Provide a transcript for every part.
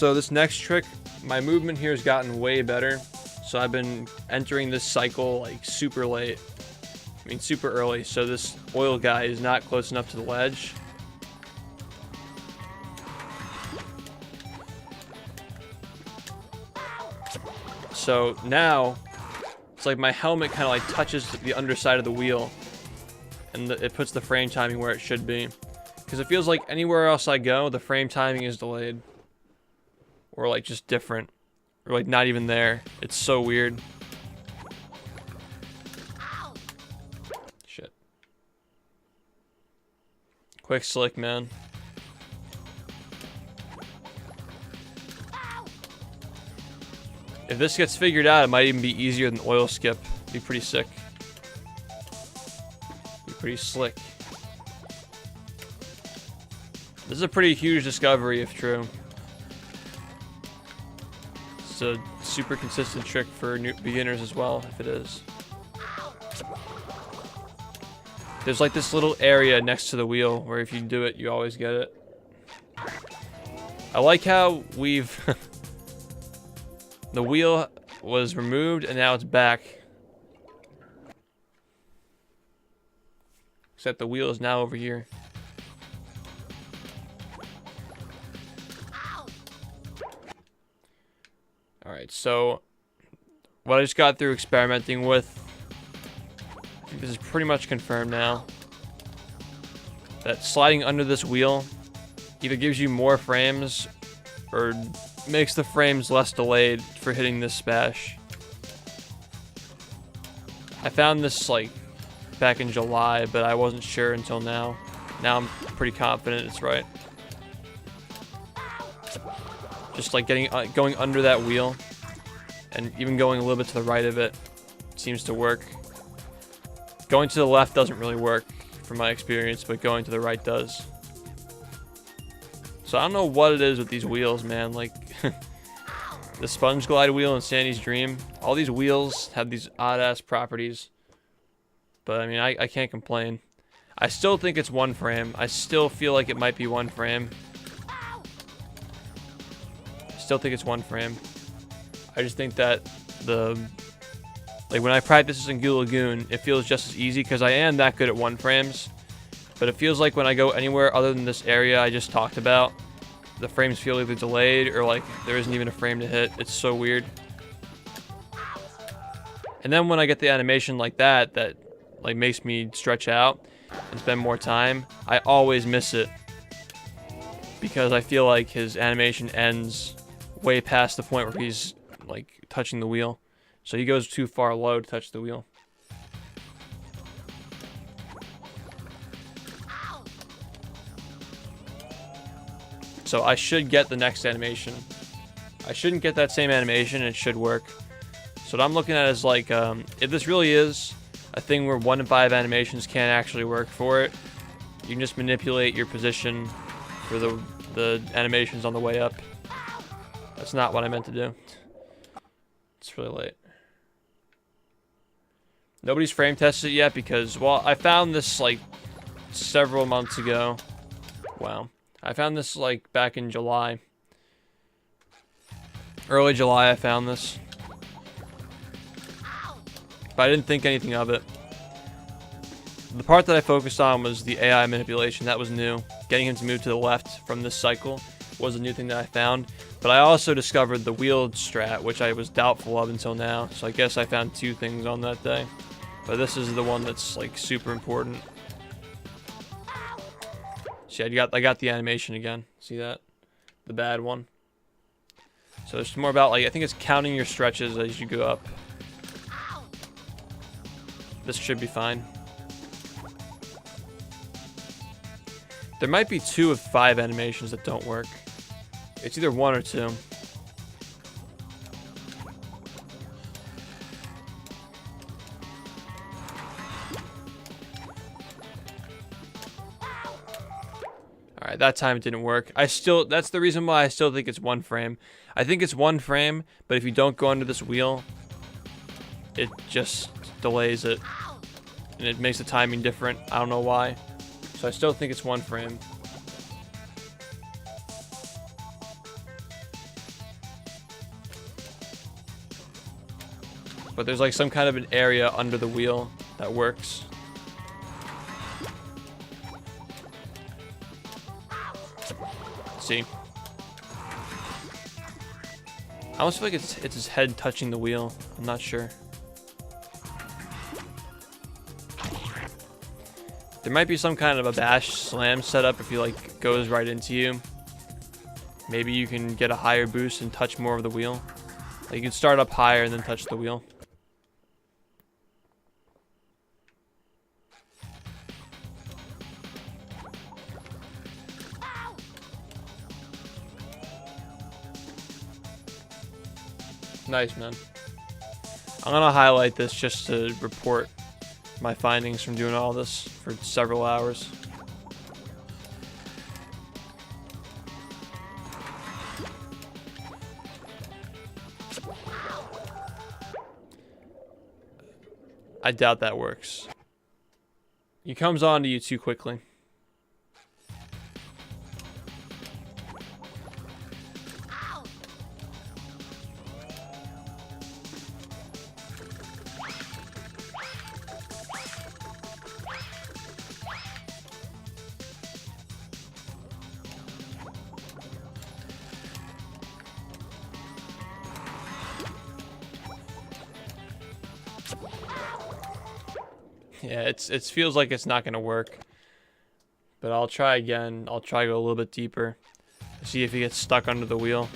So this next trick, my movement here has gotten way better. So I've been entering this cycle like super late. I mean super early. So this oil guy is not close enough to the ledge. So now it's like my helmet kind of like touches the underside of the wheel, and it puts the frame timing where it should be. Because it feels like anywhere else I go, the frame timing is delayed. Or like just different. Or like not even there. It's so weird. Shit. Quicc Slicc, man. If this gets figured out, it might even be easier than oil skip. Be pretty sick. Be pretty slick. This is a pretty huge discovery if true. It's a super consistent trick for new beginners as well, if it is. There's like this little area next to the wheel where if you do it, you always get it. I like how we've... The wheel was removed and now it's back. Except the wheel is now over here. Alright, so what I just got through experimenting with, I think this is pretty much confirmed now. That sliding under this wheel either gives you more frames or makes the frames less delayed for hitting this smash. I found this like back in July, but I wasn't sure until now. Now I'm pretty confident it's right. Just like going under that wheel and even going a little bit to the right of it seems to work. Going to the left doesn't really work from my experience, but going to the right does. So I don't know what it is with these wheels, man. Like the Sponge Glide wheel in Sandy's Dream. All these wheels have these odd-ass properties. But I mean, I can't complain. I still think it's one frame. I still feel like it might be one frame. I still think it's one frame. I just think that like when I practice this in Goo Lagoon, it feels just as easy because I am that good at one frames. But it feels like when I go anywhere other than this area I just talked about, the frames feel either delayed or like there isn't even a frame to hit. It's so weird. And then when I get the animation like that like makes me stretch out and spend more time, I always miss it. Because I feel like his animation ends way past the point where he's like touching the wheel. So he goes too far low to touch the wheel. So I should get the next animation. I shouldn't get that same animation and it should work. So what I'm looking at is like, if this really is a thing where 1 in 5 animations can't actually work for it, you can just manipulate your position for the animations on the way up. That's not what I meant to do. It's really late. Nobody's frame tested it yet because, well, I found this like several months ago. Wow. I found this like back in July. Early July I found this. But I didn't think anything of it. The part that I focused on was the AI manipulation. That was new. Getting him to move to the left from this cycle was a new thing that I found. But I also discovered the wheeled strat, which I was doubtful of until now. So I guess I found 2 things on that day. But this is the one that's like super important. See, I got the animation again. See that? The bad one. So it's more about like, I think it's counting your stretches as you go up. This should be fine. There might be 2 of 5 animations that don't work. It's either 1 or 2. Alright, that time it didn't work. That's the reason why I still think it's 1 frame. I think it's 1 frame, but if you don't go under this wheel, it just delays it. And it makes the timing different. I don't know why. So I still think it's 1 frame. But there's like some kind of an area under the wheel that works. See? I almost feel like it's his head touching the wheel. I'm not sure. There might be some kind of a bash slam setup if he like goes right into you. Maybe you can get a higher boost and touch more of the wheel. Like you can start up higher and then touch the wheel. Nice, man. I'm gonna highlight this just to report my findings from doing all this for several hours. I doubt that works. He comes on to you too quickly. Yeah, it feels like it's not gonna work. But I'll try again. I'll try to go a little bit deeper. See if he gets stuck under the wheel.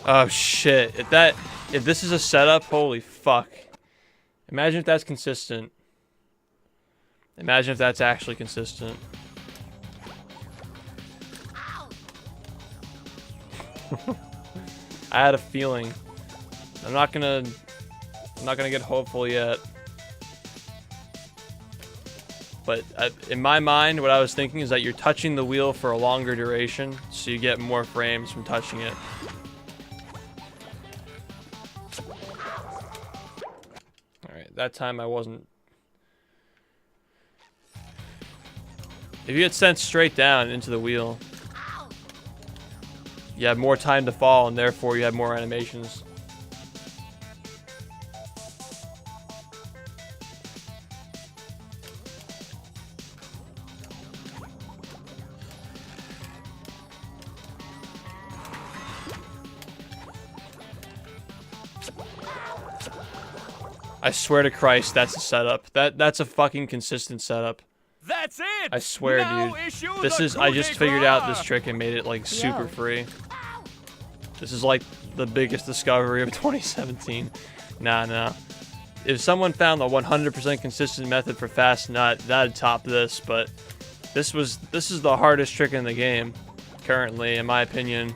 Oh shit. If this is a setup, holy fuck. Imagine if that's consistent. Imagine if that's actually consistent. I had a feeling. I'm not gonna get hopeful yet. But in my mind, what I was thinking is that you're touching the wheel for a longer duration, so you get more frames from touching it. That time I wasn't. If you get sent straight down into the wheel, you have more time to fall, and therefore you have more animations. I swear to Christ, that's a setup. That's a fucking consistent setup. That's it. I swear, now dude. This is. I just figured out this trick and made it like super free. This is like the biggest discovery of 2017. Nah. If someone found the 100% consistent method for fast nut, that'd top this. But this is the hardest trick in the game currently, in my opinion.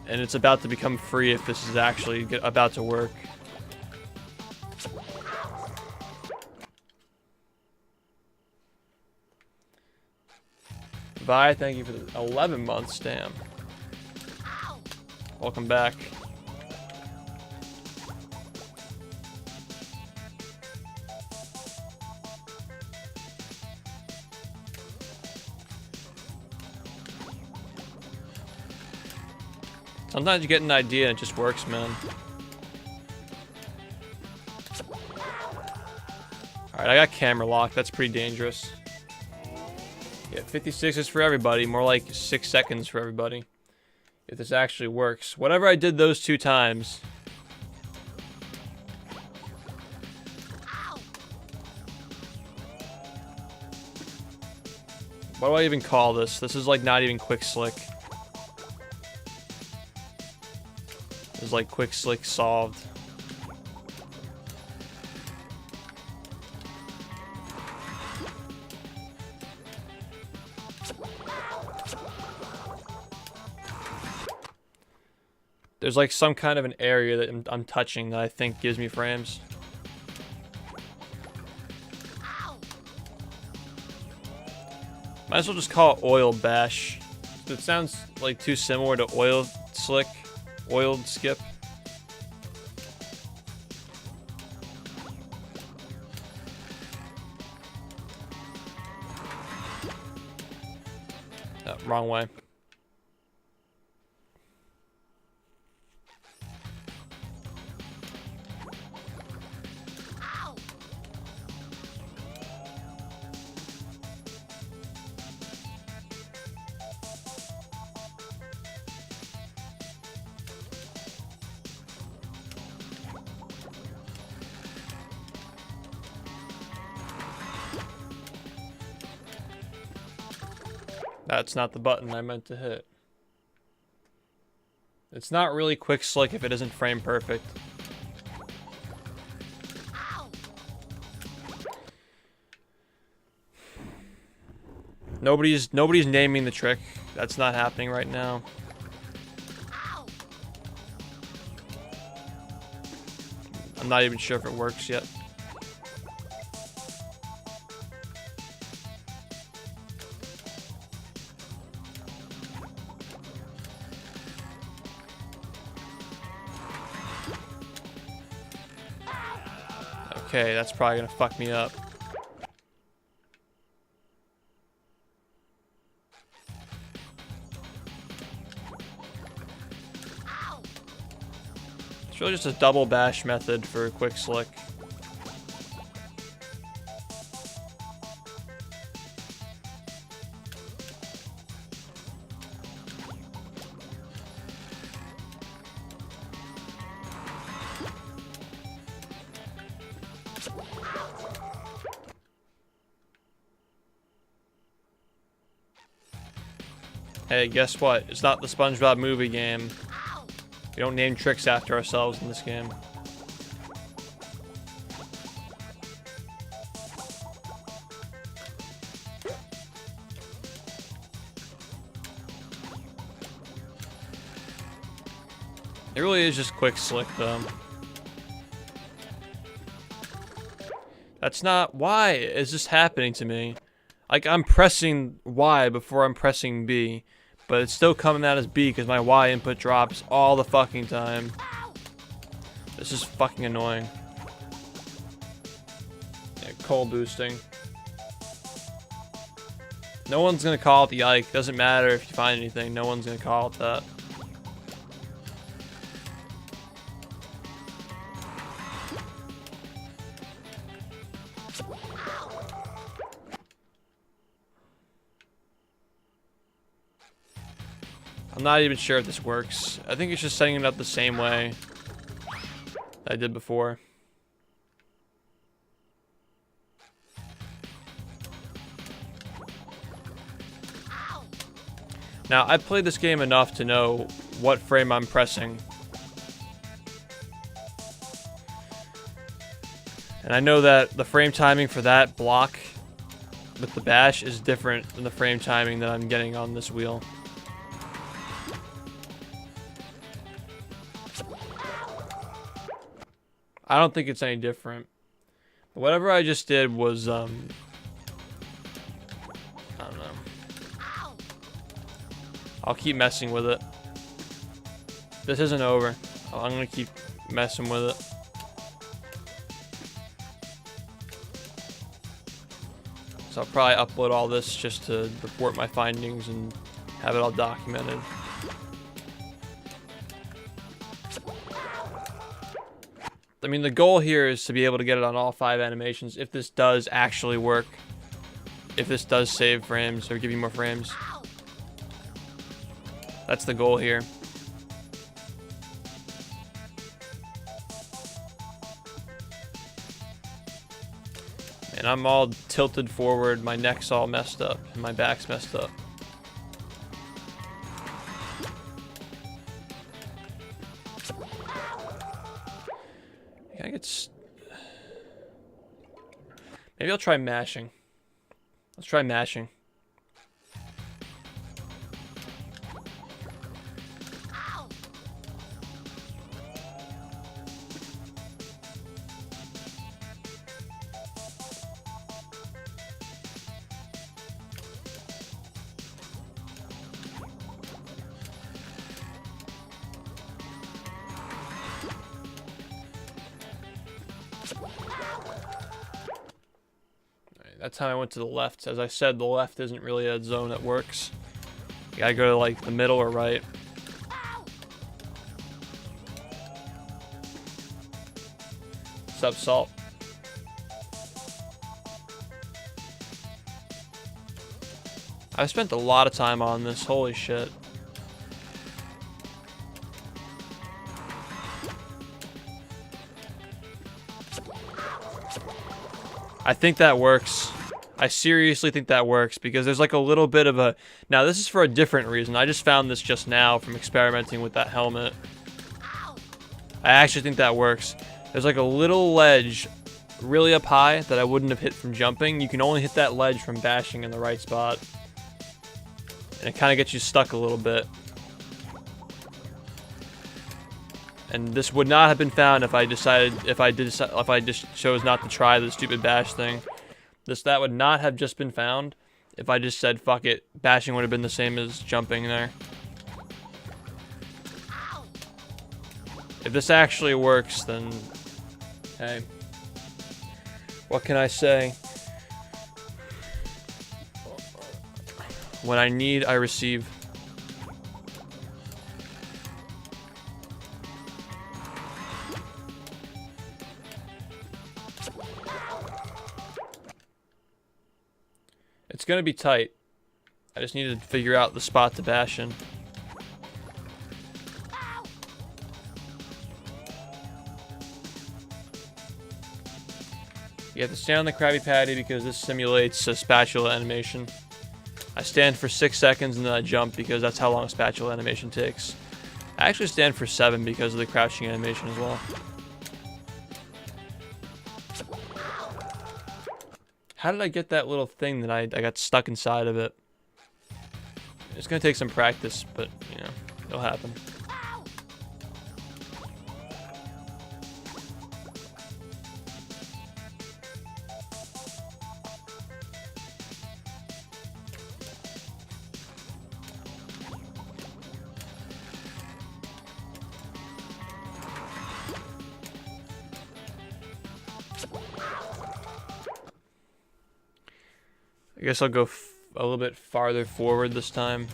And it's about to become free if this is actually about to work. Bye, thank you for the 11 months, damn. Welcome back. Sometimes you get an idea and it just works, man. Alright, I got camera lock, that's pretty dangerous. Yeah, 56 is for everybody, more like 6 seconds for everybody. If this actually works. Whatever I did those 2 times. What do I even call this? This is like not even Quicc Slicc. This is like Quicc Slicc solved. There's like some kind of an area that I'm touching that I think gives me frames. Might as well just call it oil bash. It sounds like too similar to oil slick, oiled skip. Oh, wrong way. That's not the button I meant to hit. It's not really Quicc Slicc if it isn't frame perfect. Nobody's naming the trick. That's not happening right now. I'm not even sure if it works yet. Okay, that's probably gonna fuck me up. It's really just a double bash method for Quicc Slicc. Hey, guess what? It's not the SpongeBob movie game. We don't name tricks after ourselves in this game. It really is just Quicc Slicc, though. That's not... Why is this happening to me? Like, I'm pressing Y before I'm pressing B. But it's still coming out as B because my Y input drops all the fucking time. This is fucking annoying. Yeah, cold boosting. No one's gonna call it the Ike. Doesn't matter if you find anything. No one's gonna call it that. I'm not even sure if this works. I think it's just setting it up the same way that I did before. Now, I've played this game enough to know what frame I'm pressing. And I know that the frame timing for that block with the bash is different than the frame timing that I'm getting on this wheel. I don't think it's any different. Whatever I just did was, I don't know. I'll keep messing with it. This isn't over. I'm gonna keep messing with it. So I'll probably upload all this just to report my findings and have it all documented. I mean, the goal here is to be able to get it on all 5 animations if this does actually work. If this does save frames or give you more frames. That's the goal here. And I'm all tilted forward, my neck's all messed up, and my back's messed up. Maybe I'll try mashing. Let's try mashing. That time I went to the left. As I said, the left isn't really a zone that works. You gotta go to like the middle or right. What's up, Salt? I've spent a lot of time on this. Holy shit. I think that works. I seriously think that works because there's like a little bit of a... Now, this is for a different reason. I just found this just now from experimenting with that helmet. I actually think that works. There's like a little ledge really up high that I wouldn't have hit from jumping. You can only hit that ledge from bashing in the right spot. And it kind of gets you stuck a little bit. And this would not have been found if I just chose not to try the stupid bash thing. That would not have just been found if I just said fuck it. Bashing would have been the same as jumping there. If this actually works, then hey, what can I say? When I need, I receive. It's gonna be tight. I just need to figure out the spot to bash in. You have to stand on the Krabby Patty because this simulates a spatula animation. I stand for 6 seconds and then I jump because that's how long a spatula animation takes. I actually stand for 7 because of the crouching animation as well. How did I get that little thing that I got stuck inside of it? It's gonna take some practice, but you know, it'll happen. I guess I'll go a little bit farther forward this time.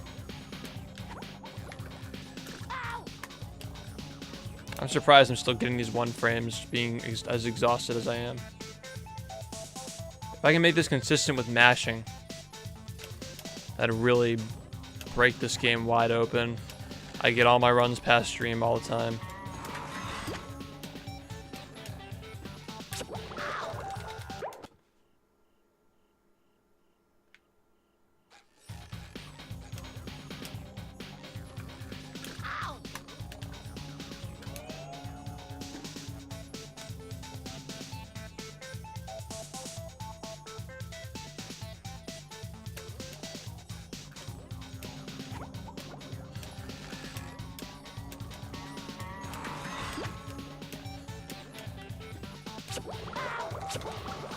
I'm surprised I'm still getting these 1 frames being as exhausted as I am. If I can make this consistent with mashing, that'd really break this game wide open. I get all my runs past stream all the time.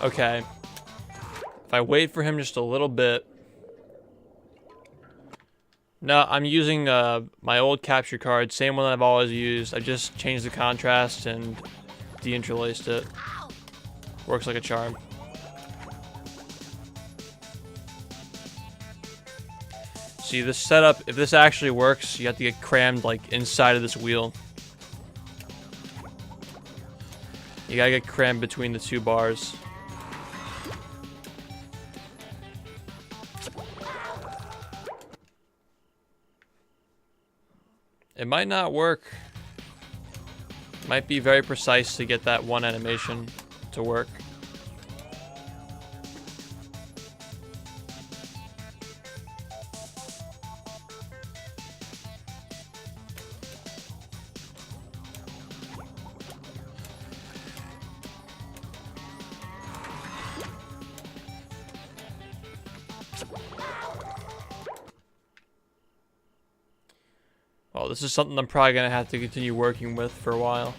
Okay. If I wait for him just a little bit. No, I'm using my old capture card, same one that I've always used. I just changed the contrast and deinterlaced it. Works like a charm. See, this setup, if this actually works, you have to get crammed like inside of this wheel. You gotta get crammed between the 2 bars. It might not work. It might be very precise to get that 1 animation to work. Well, this is something I'm probably going to have to continue working with for a while.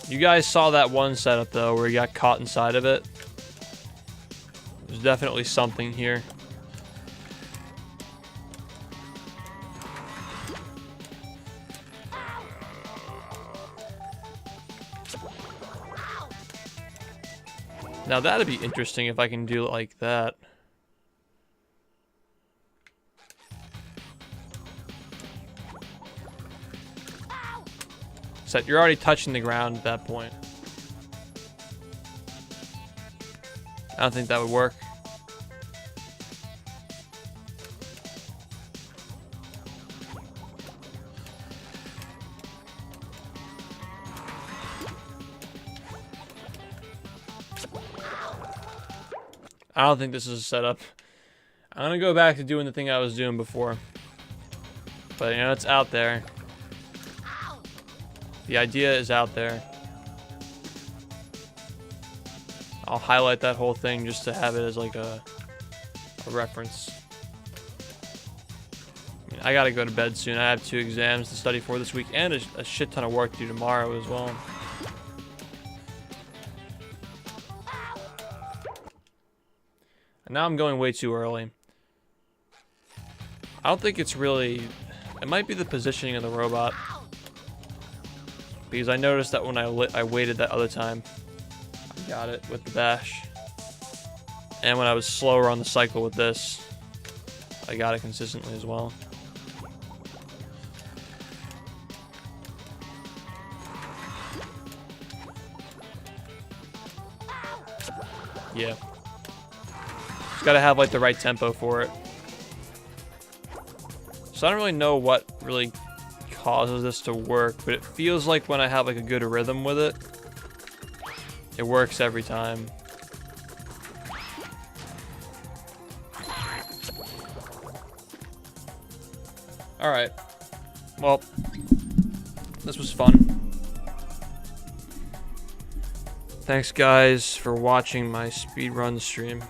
You guys saw that one setup, though, where he got caught inside of it. There's definitely something here. Now that'd be interesting if I can do it like that. So you're already touching the ground at that point. I don't think that would work. I don't think this is a setup. I'm gonna go back to doing the thing I was doing before. But you know, it's out there. The idea is out there. I'll highlight that whole thing just to have it as like a reference. I mean, I gotta go to bed soon. I have 2 exams to study for this week and a shit ton of work to do tomorrow as well. And now I'm going way too early. I don't think it's really... It might be the positioning of the robot. Because I noticed that when I waited that other time, I got it with the bash. And when I was slower on the cycle with this, I got it consistently as well. Yeah. Just gotta have like the right tempo for it. So I don't really know what really causes this to work, but it feels like when I have like a good rhythm with it, it works every time. Alright. Well, this was fun. Thanks guys for watching my speedrun stream.